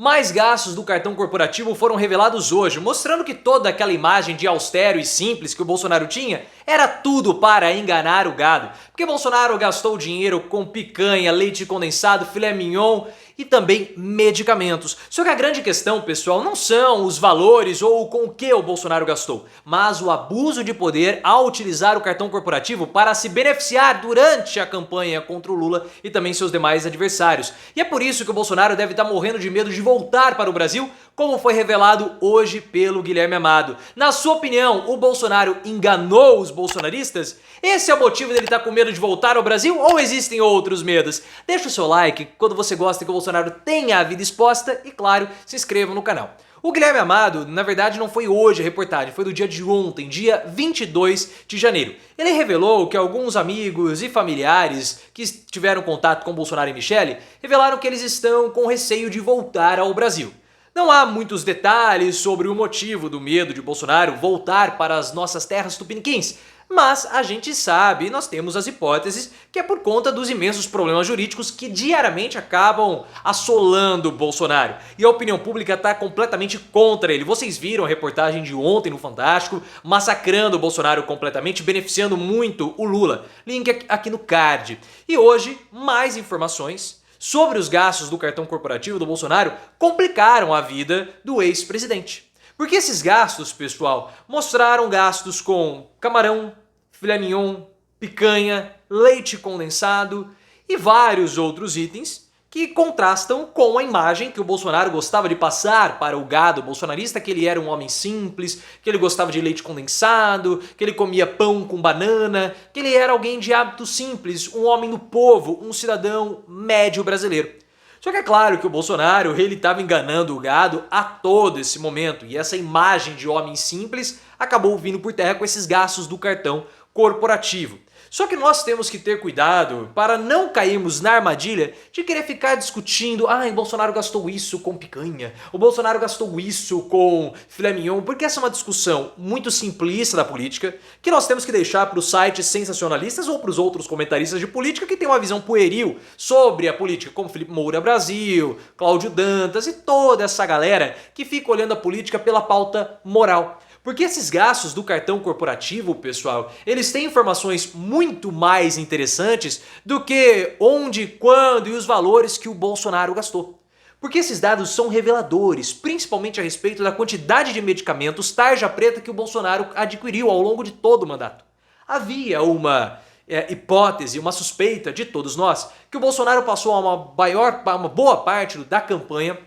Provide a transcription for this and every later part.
Mais gastos do cartão corporativo foram revelados hoje, mostrando que toda aquela imagem de austero e simples que o Bolsonaro tinha era tudo para enganar o gado. Porque Bolsonaro gastou dinheiro com picanha, leite condensado, filé mignon e também medicamentos. Só que a grande questão, pessoal, não são os valores ou com o que o Bolsonaro gastou, mas o abuso de poder ao utilizar o cartão corporativo para se beneficiar durante a campanha contra o Lula e também seus demais adversários. E é por isso que o Bolsonaro deve estar morrendo de medo de voltar para o Brasil, como foi revelado hoje pelo Guilherme Amado. Na sua opinião, o Bolsonaro enganou os bolsonaristas? Esse é o motivo dele estar com medo de voltar ao Brasil ou existem outros medos? Deixa o seu like quando você gosta que o Bolsonaro tenha a vida exposta e, claro, se inscreva no canal. O Guilherme Amado, na verdade, não foi hoje a reportagem, foi do dia de ontem, dia 22 de janeiro. Ele revelou que alguns amigos e familiares que tiveram contato com Bolsonaro e Michele revelaram que eles estão com receio de voltar ao Brasil. Não há muitos detalhes sobre o motivo do medo de Bolsonaro voltar para as nossas terras tupiniquins, mas a gente sabe, nós temos as hipóteses, que é por conta dos imensos problemas jurídicos que diariamente acabam assolando Bolsonaro. E a opinião pública está completamente contra ele. Vocês viram a reportagem de ontem no Fantástico, massacrando o Bolsonaro completamente, beneficiando muito o Lula. Link aqui no card. E hoje, mais informações sobre os gastos do cartão corporativo do Bolsonaro complicaram a vida do ex-presidente. Porque esses gastos, pessoal, mostraram gastos com camarão, filé mignon, picanha, leite condensado e vários outros itens que contrastam com a imagem que o Bolsonaro gostava de passar para o gado bolsonarista, que ele era um homem simples, que ele gostava de leite condensado, que ele comia pão com banana, que ele era alguém de hábitos simples, um homem do povo, um cidadão médio brasileiro. Só que é claro que o Bolsonaro, ele estava enganando o gado a todo esse momento, e essa imagem de homem simples acabou vindo por terra com esses gastos do cartão corporativo. Só que nós temos que ter cuidado para não cairmos na armadilha de querer ficar discutindo o Bolsonaro gastou isso com picanha, o Bolsonaro gastou isso com filé mignon, porque essa é uma discussão muito simplista da política que nós temos que deixar para os sites sensacionalistas ou para os outros comentaristas de política que têm uma visão pueril sobre a política, como Felipe Moura Brasil, Cláudio Dantas e toda essa galera que fica olhando a política pela pauta moral. Porque esses gastos do cartão corporativo, pessoal, eles têm informações muito mais interessantes do que onde, quando e os valores que o Bolsonaro gastou. Porque esses dados são reveladores, principalmente a respeito da quantidade de medicamentos tarja preta que o Bolsonaro adquiriu ao longo de todo o mandato. Havia uma hipótese, uma suspeita de todos nós, que o Bolsonaro passou uma boa parte da campanha,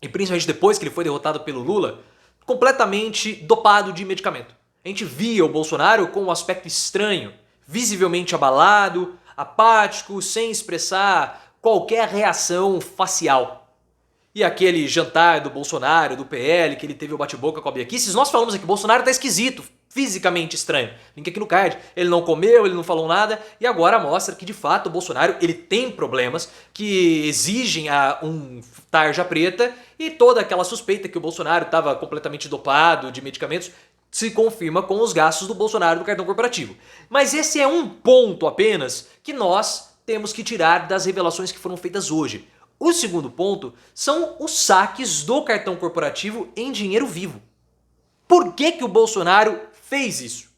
e principalmente depois que ele foi derrotado pelo Lula, completamente dopado de medicamento. A gente via o Bolsonaro com um aspecto estranho, visivelmente abalado, apático, sem expressar qualquer reação facial. E aquele jantar do Bolsonaro, do PL, que ele teve o bate-boca com a Bia Kicis, nós falamos aqui, o Bolsonaro tá esquisito, fisicamente estranho. Link aqui no card. Ele não comeu, ele não falou nada, e agora mostra que de fato o Bolsonaro ele tem problemas que exigem um tarja preta, e toda aquela suspeita que o Bolsonaro estava completamente dopado de medicamentos se confirma com os gastos do Bolsonaro do cartão corporativo. Mas esse é um ponto apenas que nós temos que tirar das revelações que foram feitas hoje. O segundo ponto são os saques do cartão corporativo em dinheiro vivo. Por que o Bolsonaro fez isso?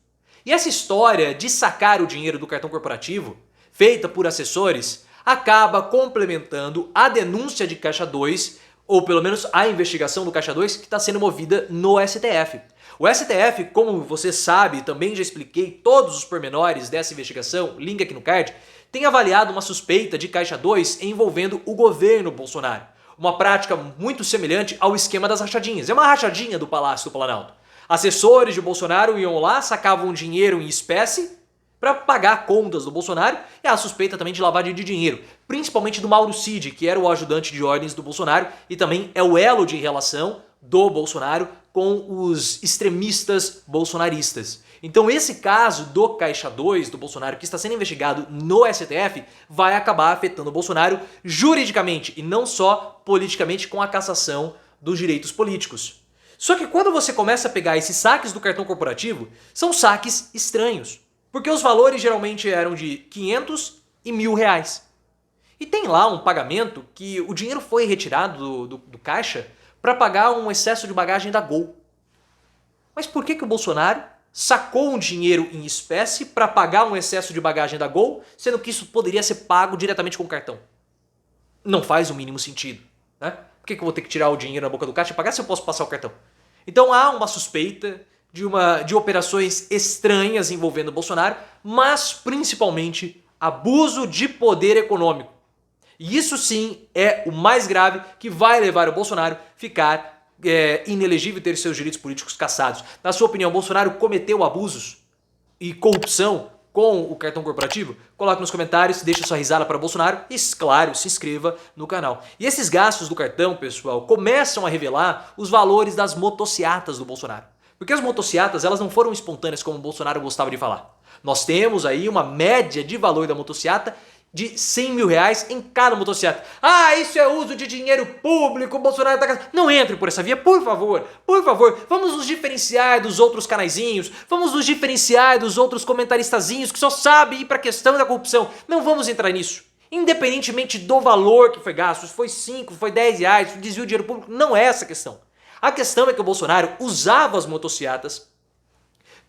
E essa história de sacar o dinheiro do cartão corporativo, feita por assessores, acaba complementando a denúncia de Caixa 2, ou pelo menos a investigação do Caixa 2, que está sendo movida no STF. O STF, como você sabe, também já expliquei todos os pormenores dessa investigação, link aqui no card, tem avaliado uma suspeita de Caixa 2 envolvendo o governo Bolsonaro. Uma prática muito semelhante ao esquema das rachadinhas. É uma rachadinha do Palácio do Planalto. Assessores de Bolsonaro iam lá, sacavam dinheiro em espécie para pagar contas do Bolsonaro, e a suspeita também de lavagem de dinheiro, principalmente do Mauro Cid, que era o ajudante de ordens do Bolsonaro e também é o elo de relação do Bolsonaro com os extremistas bolsonaristas. Então esse caso do Caixa 2 do Bolsonaro, que está sendo investigado no STF, vai acabar afetando o Bolsonaro juridicamente e não só politicamente com a cassação dos direitos políticos. Só que quando você começa a pegar esses saques do cartão corporativo, são saques estranhos. Porque os valores geralmente eram de 500 e R$1.000. E tem lá um pagamento que o dinheiro foi retirado do caixa para pagar um excesso de bagagem da Gol. Mas por que o Bolsonaro sacou um dinheiro em espécie para pagar um excesso de bagagem da Gol, sendo que isso poderia ser pago diretamente com o cartão? Não faz o mínimo sentido, né? Por que eu vou ter que tirar o dinheiro na boca do caixa e pagar se eu posso passar o cartão? Então há uma suspeita de operações estranhas envolvendo o Bolsonaro, mas principalmente abuso de poder econômico. E isso sim é o mais grave, que vai levar o Bolsonaro a ficar inelegível e ter seus direitos políticos cassados. Na sua opinião, Bolsonaro cometeu abusos e corrupção com o cartão corporativo? Coloque nos comentários, deixe sua risada para Bolsonaro e, claro, se inscreva no canal. E esses gastos do cartão, pessoal, começam a revelar os valores das motociatas do Bolsonaro. Porque as motociatas, elas não foram espontâneas como o Bolsonaro gostava de falar. Nós temos aí uma média de valor da motociata de 100 mil reais em cada motociata. Ah, isso é uso de dinheiro público, o Bolsonaro tá... Não entre por essa via, por favor, vamos nos diferenciar dos outros canaizinhos, vamos nos diferenciar dos outros comentaristazinhos que só sabem ir pra questão da corrupção. Não vamos entrar nisso. Independentemente do valor que foi gasto, se foi 5, foi 10 reais, desvio de dinheiro público, não é essa a questão. A questão é que o Bolsonaro usava as motociatas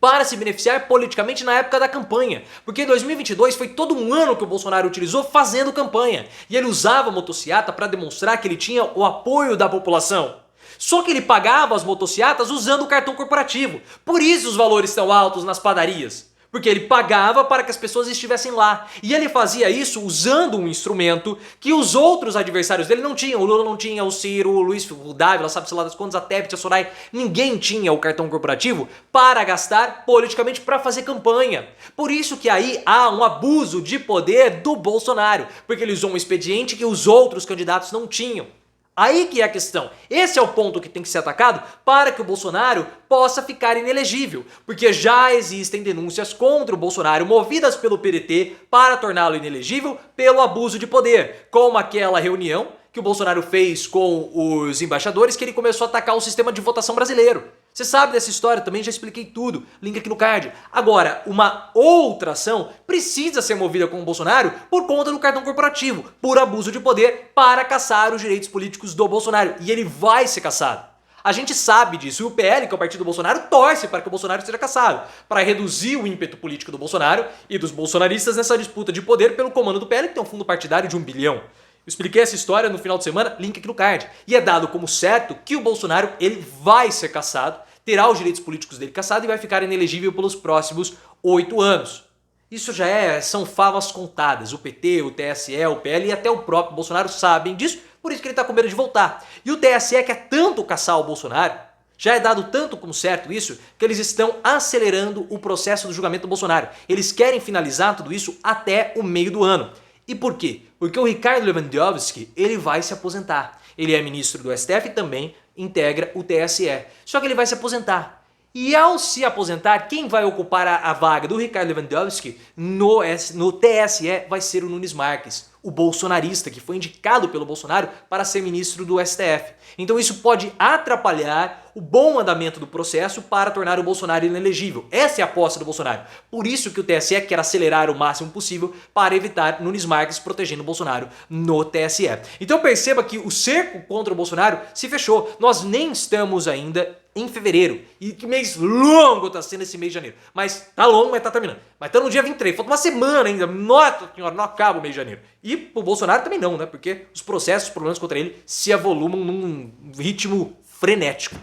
para se beneficiar politicamente na época da campanha. Porque em 2022 foi todo um ano que o Bolsonaro utilizou fazendo campanha. E ele usava a motociata para demonstrar que ele tinha o apoio da população. Só que ele pagava as motociatas usando o cartão corporativo. Por isso os valores estão altos nas padarias. Porque ele pagava para que as pessoas estivessem lá. E ele fazia isso usando um instrumento que os outros adversários dele não tinham. O Lula não tinha, o Ciro, o Luiz, o Dávila, sabe-se lá das contas, a Tebet, a Soraya. Ninguém tinha o cartão corporativo para gastar politicamente, para fazer campanha. Por isso que aí há um abuso de poder do Bolsonaro. Porque ele usou um expediente que os outros candidatos não tinham. Aí que é a questão. Esse é o ponto que tem que ser atacado para que o Bolsonaro possa ficar inelegível. Porque já existem denúncias contra o Bolsonaro movidas pelo PDT para torná-lo inelegível pelo abuso de poder. Como aquela reunião que o Bolsonaro fez com os embaixadores, que ele começou a atacar o sistema de votação brasileiro. Você sabe dessa história, também já expliquei tudo, link aqui no card. Agora, uma outra ação precisa ser movida com o Bolsonaro por conta do cartão corporativo, por abuso de poder para caçar os direitos políticos do Bolsonaro. E ele vai ser caçado. A gente sabe disso, e o PL, que é o partido do Bolsonaro, torce para que o Bolsonaro seja caçado, para reduzir o ímpeto político do Bolsonaro e dos bolsonaristas nessa disputa de poder pelo comando do PL, que tem um fundo partidário de 1 bilhão. Eu expliquei essa história no final de semana, link aqui no card. E é dado como certo que o Bolsonaro ele vai ser cassado, terá os direitos políticos dele cassado e vai ficar inelegível pelos próximos 8 anos. Isso já são favas contadas. O PT, o TSE, o PL e até o próprio Bolsonaro sabem disso, por isso que ele está com medo de voltar. E o TSE quer tanto caçar o Bolsonaro, já é dado tanto como certo isso, que eles estão acelerando o processo do julgamento do Bolsonaro. Eles querem finalizar tudo isso até o meio do ano. E por quê? Porque o Ricardo Lewandowski, ele vai se aposentar. Ele é ministro do STF e também integra o TSE. Só que ele vai se aposentar. E ao se aposentar, quem vai ocupar a vaga do Ricardo Lewandowski no TSE vai ser o Nunes Marques, o bolsonarista que foi indicado pelo Bolsonaro para ser ministro do STF. Então isso pode atrapalhar o bom andamento do processo para tornar o Bolsonaro inelegível. Essa é a aposta do Bolsonaro. Por isso que o TSE quer acelerar o máximo possível para evitar Nunes Marques protegendo o Bolsonaro no TSE. Então perceba que o cerco contra o Bolsonaro se fechou. Nós nem estamos ainda em fevereiro. E que mês longo tá sendo esse mês de janeiro. Mas tá longo, mas tá terminando. Mas tá no dia 23, falta uma semana ainda. Nossa senhora, não acaba o mês de janeiro. E pro Bolsonaro também não, né? Porque os processos, os problemas contra ele se avolumam num ritmo frenético.